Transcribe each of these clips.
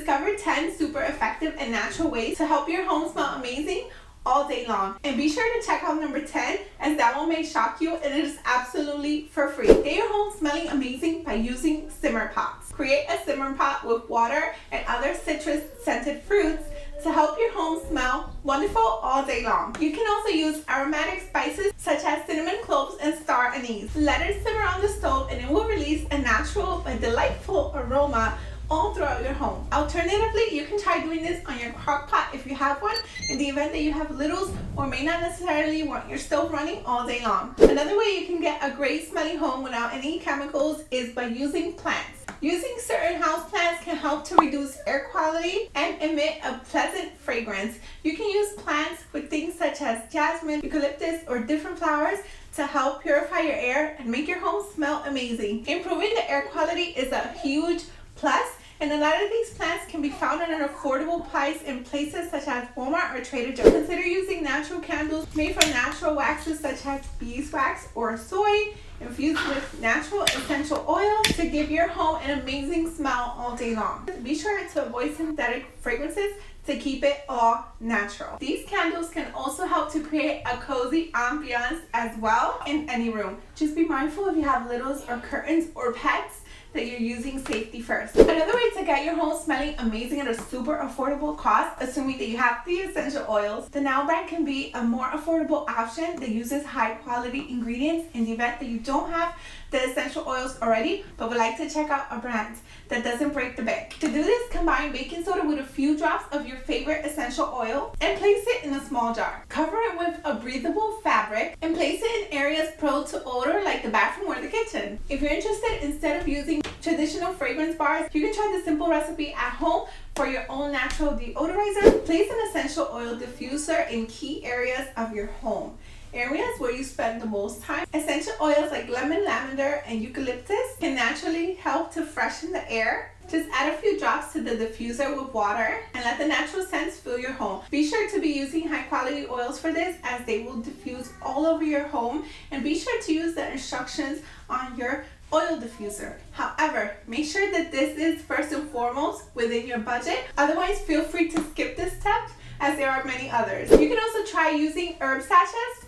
Discover 10 super effective and natural ways to help your home smell amazing all day long. And be sure to check out number 10, as that one may shock you, and it is absolutely for free. Get your home smelling amazing by using simmer pots. Create a simmer pot with water and other citrus scented fruits to help your home smell wonderful all day long. You can also use aromatic spices such as cinnamon, cloves, and star anise. Let it simmer on the stove and it will release a natural but delightful aroma all throughout your home. Alternatively, you can try doing this on your crock pot if you have one, in the event that you have littles or may not necessarily want your stove running all day long. Another way you can get a great smelling home without any chemicals is by using plants. Using certain house plants can help to reduce air quality and emit a pleasant fragrance. You can use plants with things such as jasmine, eucalyptus, or different flowers to help purify your air and make your home smell amazing. Improving the air quality is a huge plus, and a lot of these plants can be found at an affordable price in places such as Walmart or Trader Joe's. Consider using natural candles made from natural waxes such as beeswax or soy, infused with natural essential oils to give your home an amazing smell all day long. Be sure to avoid synthetic fragrances to keep it all natural. These candles can also help to create a cozy ambiance as well in any room. Just be mindful if you have littles or curtains or pets that you're using safety first. Another way to get your home smelling amazing at a super affordable cost, assuming that you have the essential oils, the Now brand can be a more affordable option that uses high quality ingredients in the event that you don't have the essential oils already, but would like to check out a brand that doesn't break the bank. To do this, combine baking soda with a few drops of your favorite essential oil and place it in a small jar. Cover it with a breathable fabric and place it in areas prone to odor like the bathroom or the kitchen. If you're interested, instead of using traditional fragrance bars, you can try the simple recipe at home for your own natural deodorizer. Place an essential oil diffuser in key areas of your home. Areas where you spend the most time. Essential oils like lemon, lavender, and eucalyptus can naturally help to freshen the air. Just add a few drops to the diffuser with water and let the natural scents fill your home. Be sure to be using high quality oils for this, as they will diffuse all over your home, and be sure to use the instructions on your oil diffuser. However, make sure that this is first and foremost within your budget. Otherwise, feel free to skip this step, as there are many others. You can also try using herb sachets,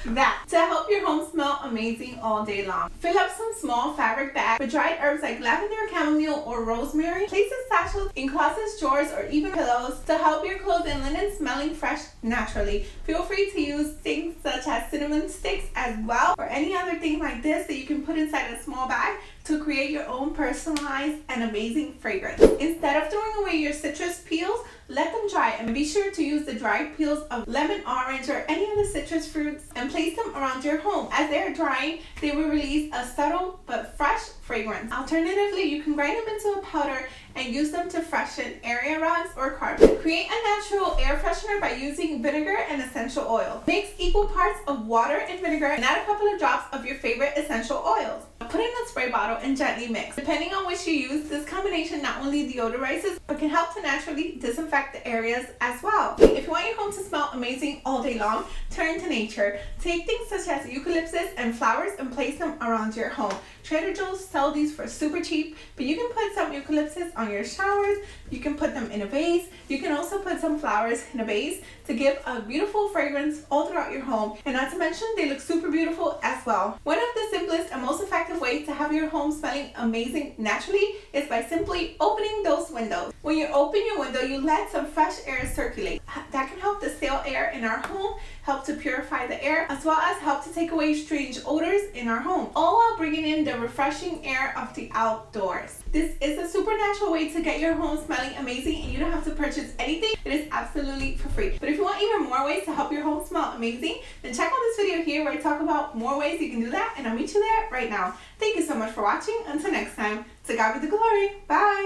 that to help your home smell amazing all day long. Fill up some small fabric bags with dried herbs like lavender, chamomile, or rosemary. Place the sachets in closets, drawers, or even pillows to help your clothes and linen smelling fresh naturally. Feel free to use things such as cinnamon sticks as well, or any other thing like this that you can put inside a small bag to create your own personalized and amazing fragrance. Instead of throwing away your citrus peels, let them dry, and be sure to use the dried peels of lemon, orange, or any of the citrus fruits and place them around your home. As they are drying, they will release a subtle but fresh fragrance. Alternatively, you can grind them into a powder and use them to freshen area rugs or carpet. Create a natural air freshener by using vinegar and essential oil. Mix equal parts of water and vinegar and add a couple of drops of your favorite essential oils. Put in a spray bottle and gently mix. Depending on which you use, this combination not only deodorizes but can help to naturally disinfect the areas as well. If you want your home to smell amazing all day long, turn to nature. Take things such as eucalyptus and flowers and place them around your home. Trader Joe's sell these for super cheap, but you can put some eucalyptus on your showers. You can put them in a vase. You can also put some flowers in a vase to give a beautiful fragrance all throughout your home. And not to mention, they look super beautiful as well. One of the simplest and most effective ways to have your home smelling amazing naturally is by simply opening those windows. When you open your window, you let some fresh air circulate. That can help the stale air in our home, help to purify the air, as well as help to take away strange odors in our home, all while bringing in the refreshing air of the outdoors. This is a super natural way to get your home smelling amazing, and you don't have to purchase anything. It is absolutely for free. But if you want even more ways to help your home smell amazing, then check out this video here where I talk about more ways you can do that, and I'll meet you there right now. Thank you so much for watching. Until next time, to God be the glory. Bye.